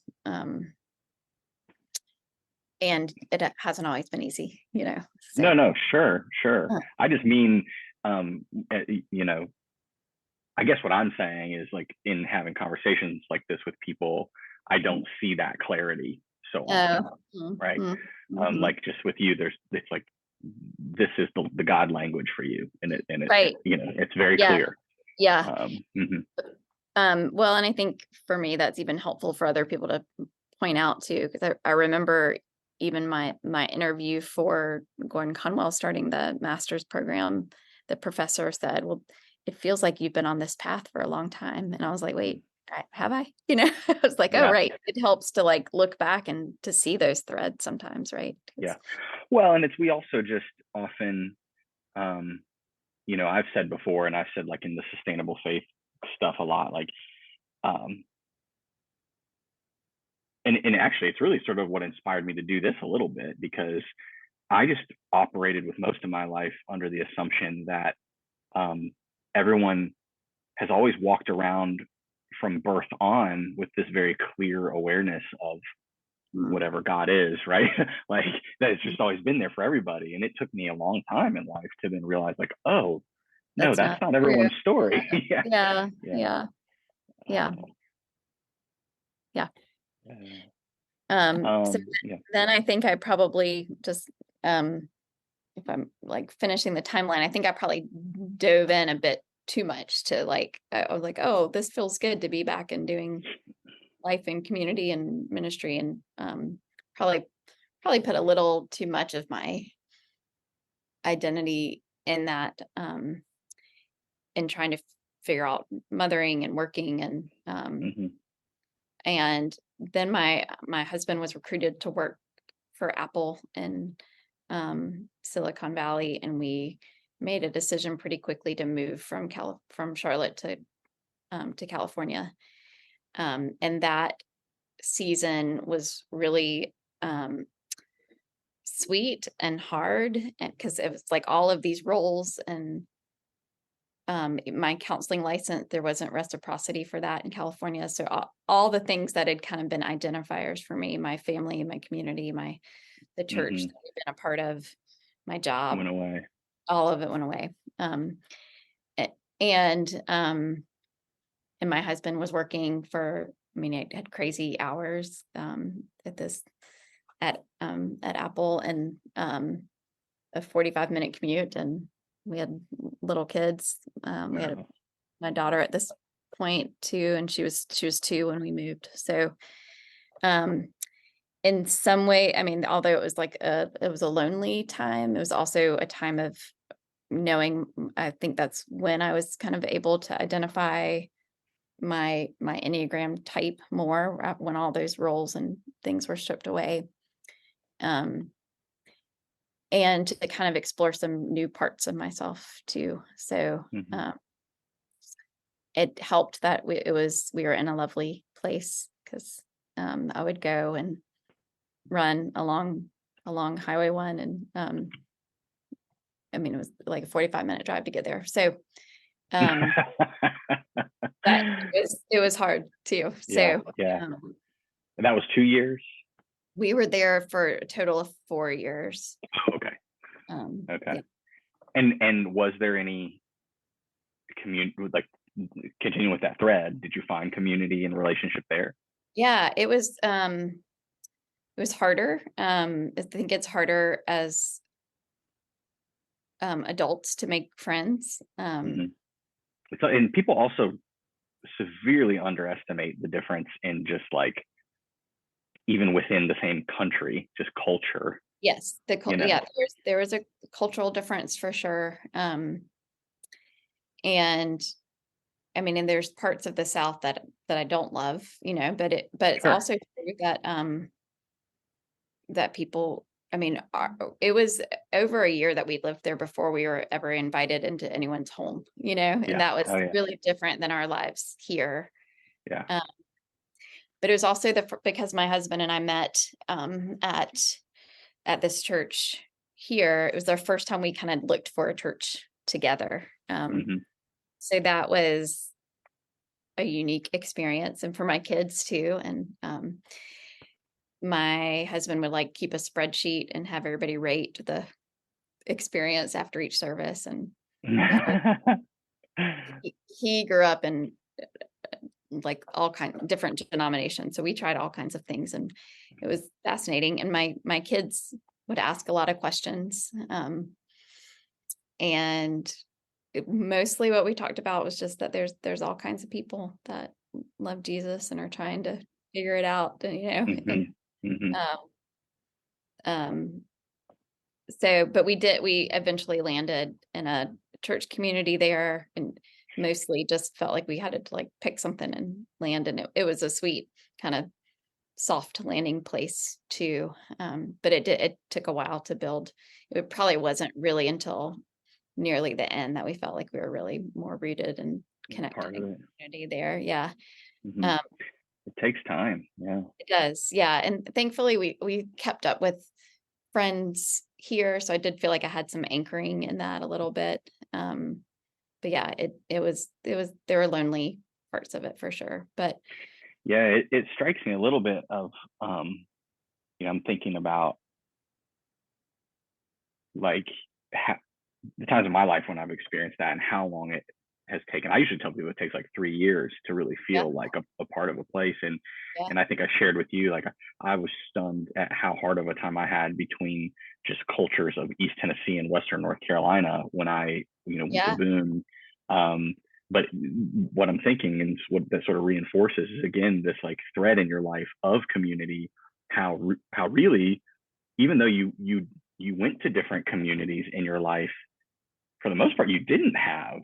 And it hasn't always been easy, so. No, sure. uh, I just mean, you know, I guess what I'm saying is like in having conversations like this with people, I don't see that clarity so often, right? Like just with you, it's like, this is the God language for you. And it's, right. it's very Yeah. clear. Yeah. Mm-hmm. Well, and I think for me, that's even helpful for other people to point out too, because I remember even my interview for Gordon Conwell starting the master's program, the professor said, well, it feels like you've been on this path for a long time. And I was like, wait, have I? I was like, Yeah. oh, right. It helps to like look back and to see those threads sometimes, right? Yeah. Well, and we also just often, I've said before, and I've said like in the sustainable faith stuff a lot, like, and actually it's really sort of what inspired me to do this a little bit, because I just operated with most of my life under the assumption that everyone has always walked around from birth on with this very clear awareness of whatever God is, right? Like that it's just always been there for everybody. And it took me a long time in life to then realize, like, oh, no, that's not everyone's story. Yeah. So then I think I probably just, if I'm like finishing the timeline, I think I probably dove in a bit too much to like, I was like, oh, this feels good to be back and doing life and community and ministry, and probably put a little too much of my identity in that, in trying to figure out mothering and working, and then my husband was recruited to work for Apple in Silicon Valley, and we made a decision pretty quickly to move from Charlotte to California, and that season was really sweet and hard, because it was like all of these roles, and my counseling license, there wasn't reciprocity for that in California. So all the things that had kind of been identifiers for me, my family, my community, the church that I've been a part of, my job, went away. All of it went away. And my husband was working I had crazy hours at Apple, and a 45-minute commute, and we had little kids. We had my daughter at this point too, and she was 2 when we moved. So in some way, although it was like it was a lonely time, it was also a time of knowing, I think that's when I was kind of able to identify my Enneagram type more, when all those roles and things were stripped away. And to kind of explore some new parts of myself too. So it helped that we were in a lovely place, because I would go and run along Highway 1, and it was like a 45-minute drive to get there. So it was hard too. So and that was 2 years. We were there for a total of 4 years. Okay. Yeah. And was there any like, continuing with that thread, did you find community and relationship there? Yeah, it was harder. I think it's harder as adults to make friends. And people also severely underestimate the difference in just like, even within the same country, just culture. Yes, there was a cultural difference for sure. And and there's parts of the South that I don't love, but it's also true that that people, it was over a year that we lived there before we were ever invited into anyone's home, and that was really different than our lives here. Yeah. But it was also because my husband and I met at this church here. It was our first time we kind of looked for a church together. So that was a unique experience, and for my kids too. And my husband would like keep a spreadsheet and have everybody rate the experience after each service. And he grew up in like all kinds of different denominations, so we tried all kinds of things, and it was fascinating. And my kids would ask a lot of questions, and mostly what we talked about was just that there's all kinds of people that love Jesus and are trying to figure it out, so, but we eventually landed in a church community there, and mostly just felt like we had to like pick something and land. And it was a sweet kind of soft landing place too. But it took a while to build. It probably wasn't really until nearly the end that we felt like we were really more rooted and connected Part of in it. community there. Yeah. Mhm. Um, It takes time. Yeah. it does. Yeah. And thankfully we kept up with friends here. So I did feel like I had some anchoring in that a little bit. But yeah, it was, there were lonely parts of it for sure. But Yeah. It strikes me a little bit of, I'm thinking about like the times in my life when I've experienced that and how long it has taken. I usually tell people it takes like 3 years to really yeah, feel like a part of a place. yeah, And I think I shared with you, like I was stunned at how hard of a time I had between just cultures of East Tennessee and Western North Carolina when I, went to yeah, Boone. But what I'm thinking and what that sort of reinforces is again, this like thread in your life of community, how really, even though you went to different communities in your life, for the most part, you didn't have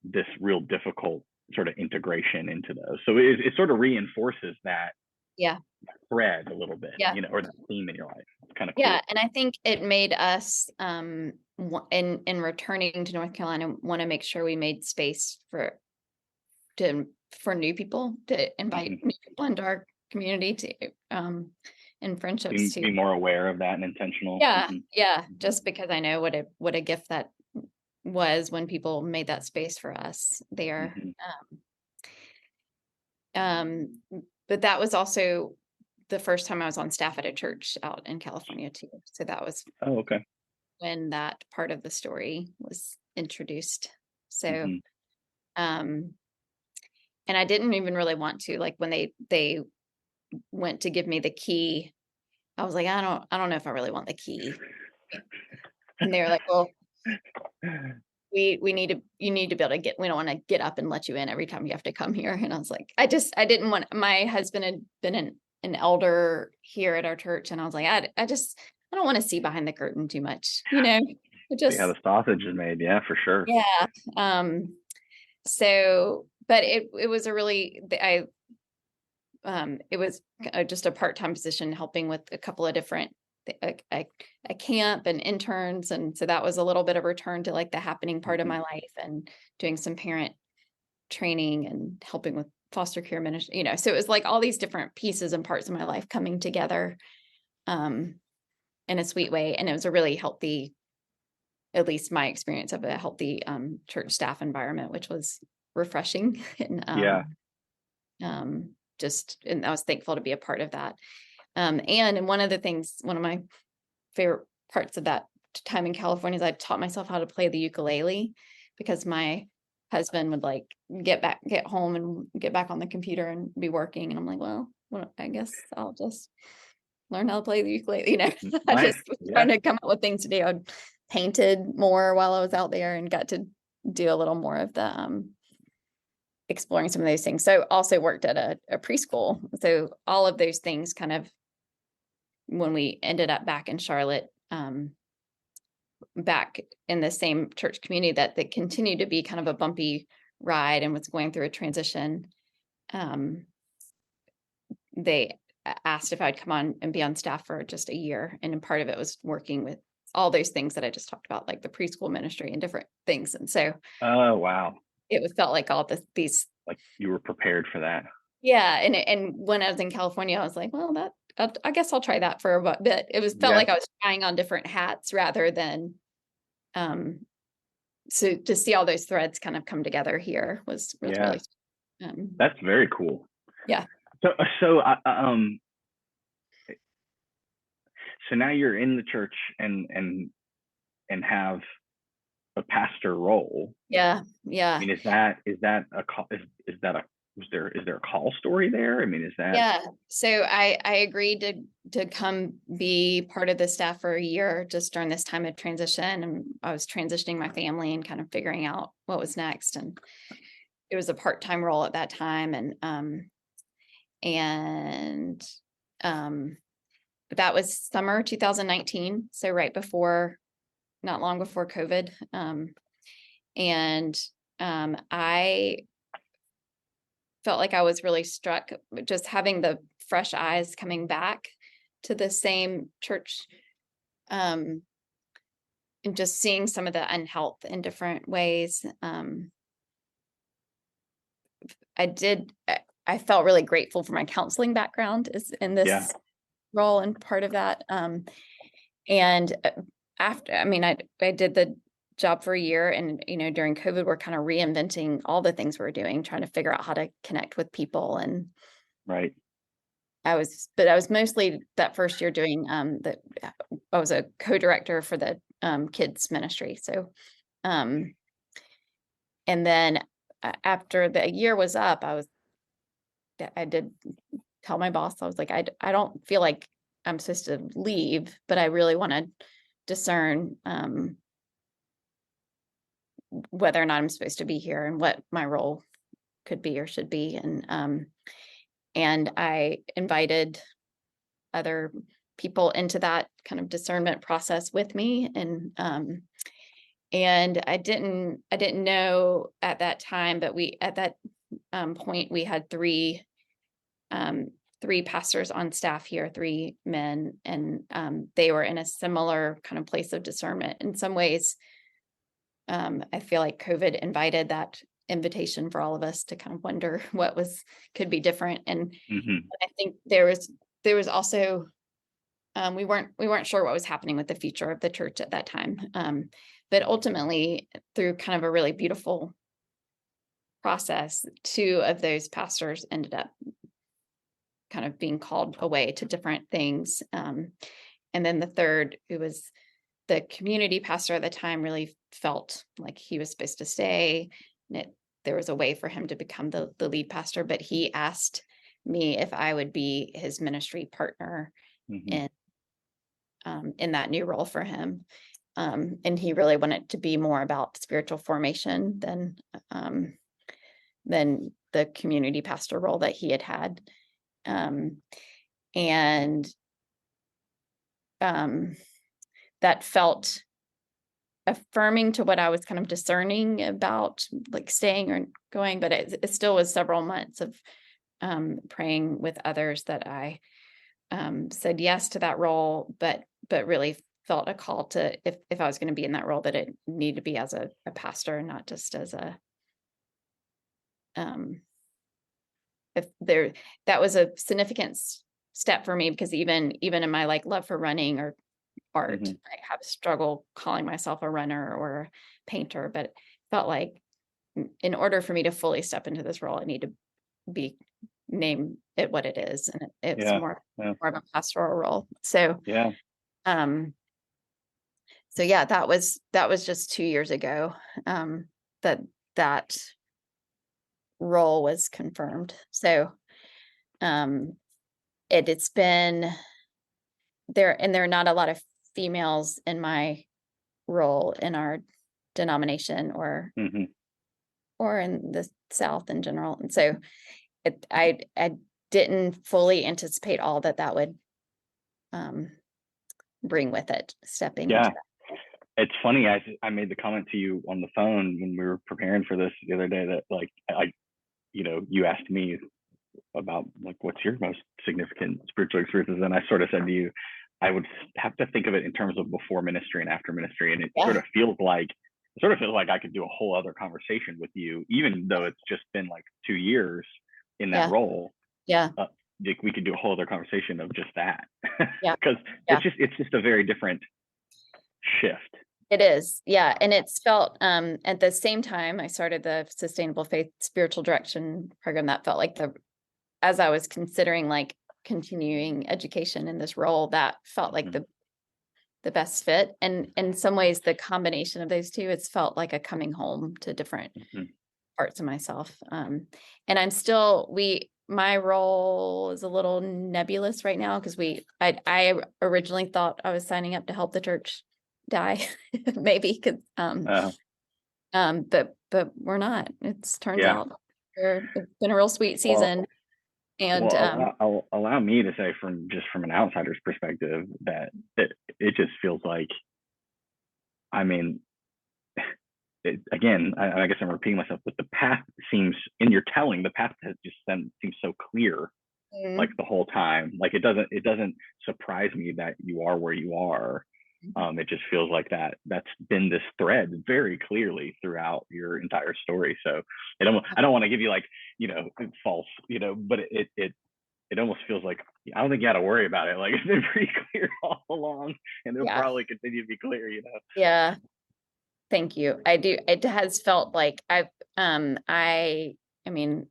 this real difficult sort of integration into those. So it sort of reinforces that yeah, thread a little bit, yeah. or that theme in your life. It's kind of cool. Yeah, and I think it made us in returning to North Carolina want to make sure we made space for new people, to invite Mhm. new people into our community to and friendships too. Be more aware of that and intentional. Yeah, Mhm. yeah, just because I know what a gift that was when people made that space for us there. Mhm. Um, but that was also the first time I was on staff at a church out in California too. So that was Oh, okay. when that part of the story was introduced. So, Mhm. um, and I didn't even really want to, like when they went to give me the key, I was like, I don't know if I really want the key. And they were like, well, we need to, you need to be able to we don't want to get up and let you in every time you have to come here. And I was like, I didn't want, my husband had been an elder here at our church. And I was like, I don't want to see behind the curtain too much, it See how just, the sausage is made. Yeah, for sure. yeah. So, but it was a really, it was just a part-time position helping with a couple of different, a camp and interns. And so that was a little bit of return to like the happening part of Mhm. my life and doing some parent training and helping with foster care ministry, so it was like all these different pieces and parts of my life coming together, in a sweet way. And it was a really healthy, at least my experience of a healthy, church staff environment, which was refreshing. And, Yeah. and I was thankful to be a part of that. And one of my favorite parts of that time in California is I taught myself how to play the ukulele, because my husband would like get home and get back on the computer and be working. And I'm like, well, I guess I'll just learn how to play the ukulele. I Nice. just was Yeah. trying to come up with things to do. I painted more while I was out there and got to do a little more of the, exploring some of those things. So also worked at a preschool. So all of those things kind of, when we ended up back in Charlotte, back in the same church community that continued to be kind of a bumpy ride and was going through a transition. They asked if I'd come on and be on staff for just a year. And part of it was working with all those things that I just talked about, like the preschool ministry and different things. And so Oh, wow. it felt like all these, Like you were prepared for that. yeah. And when I was in California, I was like, well, I guess I'll try that for a bit. Felt Yeah. like I was trying on different hats rather than, so to see all those threads kind of come together here was Yeah. really, That's very cool. yeah. So so now you're in the church and have a pastor role. Yeah. I Yeah. mean, is that a call? Is that a is there a call story there? I mean, is that Yeah. So I agreed to come be part of the staff for a year just during this time of transition. And I was transitioning my family and kind of figuring out what was next. And it was a part-time role at that time. And that was summer 2019. So not long before COVID. And I felt like I was really struck with just having the fresh eyes coming back to the same church, and just seeing some of the unhealth in different ways. I felt really grateful for my counseling background is in Yeah. this role and part of that. And after, I mean, I did the job for a year, and, during COVID, we're kind of reinventing all the things we're doing, trying to figure out how to connect with people. And Right. I was mostly that first year doing, I was a co-director for the kids ministry. So, um, and then after the year was up, I did tell my boss, I was like, I don't feel like I'm supposed to leave, but I really want to discern whether or not I'm supposed to be here and what my role could be or should be. And I invited other people into that kind of discernment process with me. And I didn't know at that time, but at that point, we had three pastors on staff here, three men, and they were in a similar kind of place of discernment. In some ways, I feel like COVID invited that invitation for all of us to kind of wonder what could be different. And I think there was also, we weren't sure what was happening with the future of the church at that time. But ultimately, through kind of a really beautiful process, two of those pastors ended up kind of being called away to different things. And then the third, who was the community pastor at the time, really felt like he was supposed to stay. And there was a way for him to become the lead pastor, but he asked me if I would be his ministry partner in that new role for him. And he really wanted to be more about spiritual formation than the community pastor role that he had. And that felt affirming to what I was kind of discerning about, like staying or going, but it still was several months of praying with others that I said yes to that role, but really felt a call to, if I was going to be in that role, that it needed to be as a pastor, not just as a that was a significant step for me, because even in my like love for running or art, I have a struggle calling myself a runner or a painter, but it felt like in order for me to fully step into this role, I need to name it what it is, and it's more of a pastoral role. So so yeah, that was just 2 years ago that role was confirmed. So it's been there, and there are not a lot of females in my role in our denomination or in the South in general. And so I didn't fully anticipate all that would bring with it, stepping into that. It's funny, I made the comment to you on the phone when we were preparing for this the other day that like you asked me about like what's your most significant spiritual experiences, and I sort of said to you I would have to think of it in terms of before ministry and after ministry, and it sort of feels like I could do a whole other conversation with you, even though it's just been like 2 years in that role. We could do a whole other conversation of just that, because it's just a very different shift. It is. Yeah. And it's felt, at the same time I started the Sustainable Faith Spiritual Direction program, that felt like as I was considering like continuing education in this role, that felt like the best fit. And in some ways, the combination of those two, it's felt like a coming home to different parts of myself. And I'm still, my role is a little nebulous right now, because I originally thought I was signing up to help the church die, maybe, because but we're not. It's turns out it's been a real sweet season. And allow me to say, from an outsider's perspective, that it just feels like, I mean, again, I guess I'm repeating myself, but the path seems, in your telling, the path has just seems so clear, like the whole time. Like it doesn't surprise me that you are where you are. It just feels like that's been this thread very clearly throughout your entire story. So I don't want to give you like, false, but it almost feels like I don't think you got to worry about it. Like it's been pretty clear all along, and it'll Yeah. probably continue to be clear. Yeah. Thank you. I do. It has felt like I mean,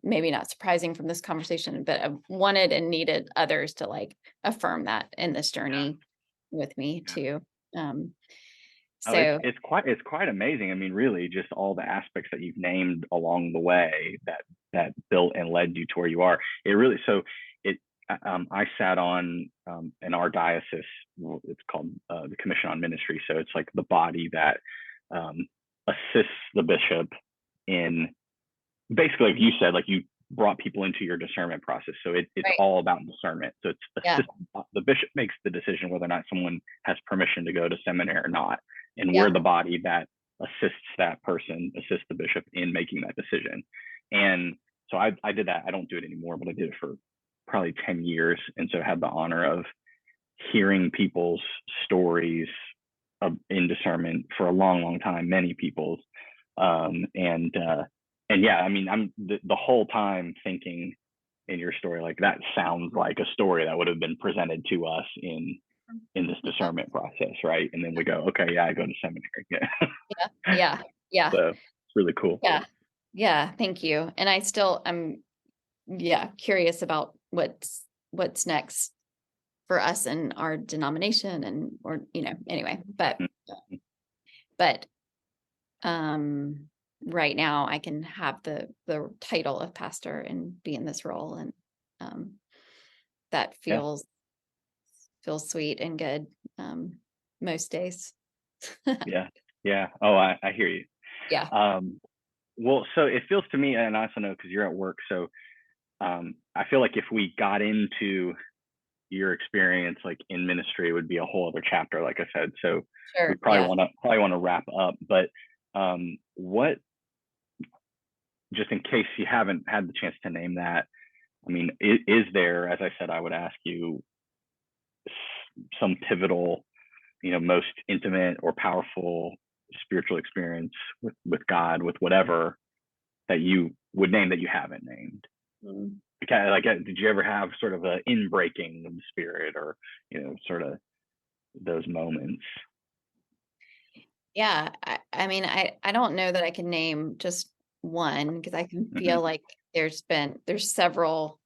maybe not surprising from this conversation, but I've wanted and needed others to like affirm that in this journey with me Yeah. too. Oh, So it's quite amazing. I mean, really, just all the aspects that you've named along the way that built and led you to where you are. It really so it. I sat on in our diocese. It's called the Commission on Ministry. So it's like the body that assists the bishop in basically, like you said, like you brought people into your discernment process. So it's right. all about discernment. So it's Yeah. the bishop makes the decision whether or not someone has permission to go to seminary or not. And Yeah. we're the body that assists that person, assists the bishop in making that decision. And so I did that. I don't do it anymore, but I did it for probably 10 years. And so I had the honor of hearing people's stories in discernment for a long, long time, many people's. And yeah, I mean, I'm the whole time thinking in your story, like that sounds like a story that would have been presented to us in this discernment process, right? And then we go, okay, yeah, I go to seminary. Yeah. So it's really cool. Yeah. Thank you. And I'm curious about what's next for us in our denomination anyway, but right now I can have the title of pastor and be in this role, and that feels sweet and good most days. Yeah. Oh, I hear you. Yeah. Well, so it feels to me, and I also know because you're at work, so I feel like if we got into your experience like in ministry, it would be a whole other chapter, like I said. So Sure. we probably want to wrap up, but what, just in case you haven't had the chance to name that, I mean, is there, as I said, I would ask you some pivotal, most intimate or powerful spiritual experience with God, with whatever that you would name that you haven't named? Kind of like, did you ever have sort of an inbreaking of the spirit, or sort of those moments? Yeah. I mean, I don't know that I can name just one, because I can feel like there's several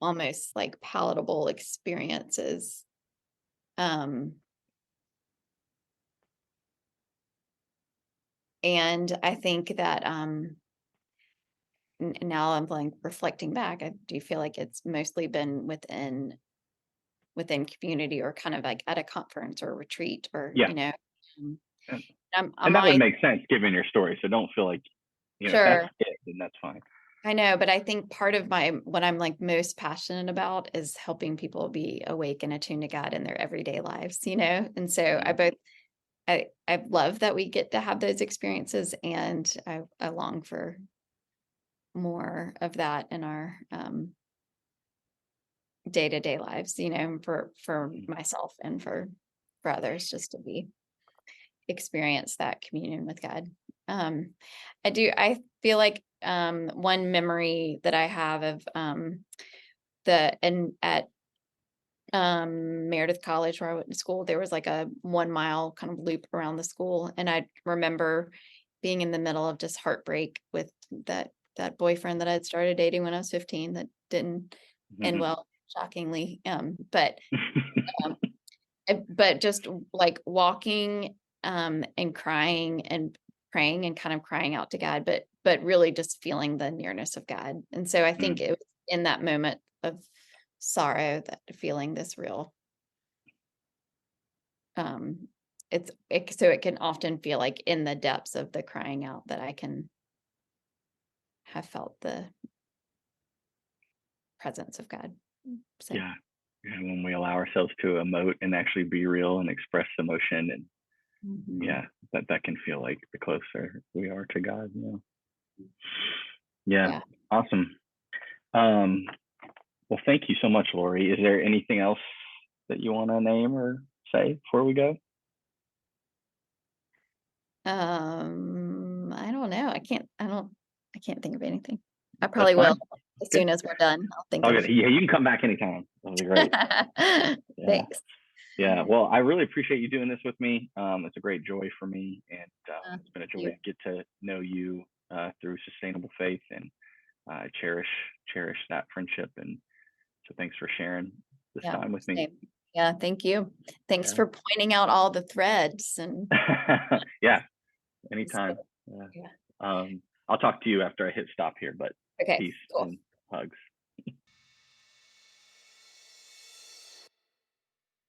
almost like palatable experiences. And I think that now I'm like reflecting back, I do feel like it's mostly been within community, or kind of like at a conference or a retreat, or Yeah. I'm And that would make sense given your story. So don't feel like, if that's sure. it, then that's fine. I know, but I think part of what I'm like most passionate about is helping people be awake and attuned to God in their everyday lives, and so I love that we get to have those experiences, and I long for more of that in our day-to-day lives, for myself and for others, just to experience that communion with God. I feel like one memory that I have of at Meredith College, where I went to school, there was like a 1 mile kind of loop around the school. And I remember being in the middle of just heartbreak with that boyfriend that I'd started dating when I was 15 that didn't end well, shockingly. But just like walking and crying and praying and kind of crying out to God, but really just feeling the nearness of God. And so I think it was in that moment of sorrow, that feeling this real so it can often feel like in the depths of the crying out that I can have felt the presence of God. So Yeah. When we allow ourselves to emote and actually be real and express emotion, and that can feel like the closer we are to God. Yeah. Awesome. Well, thank you so much, Laurie. Is there anything else that you want to name or say before we go? I don't know. I can't think of anything. I probably will as soon as we're done. I'll think of good. Yeah, you can come back anytime. That'll be great. Thanks. Yeah. Well, I really appreciate you doing this with me. It's a great joy for me, and it's been a joy to get to know you through Sustainable Faith, and I cherish that friendship. And so thanks for sharing this time with me. Yeah, thank you. Thanks for pointing out all the threads and yeah, anytime. I'll talk to you after I hit stop here, but okay, peace cool. and hugs.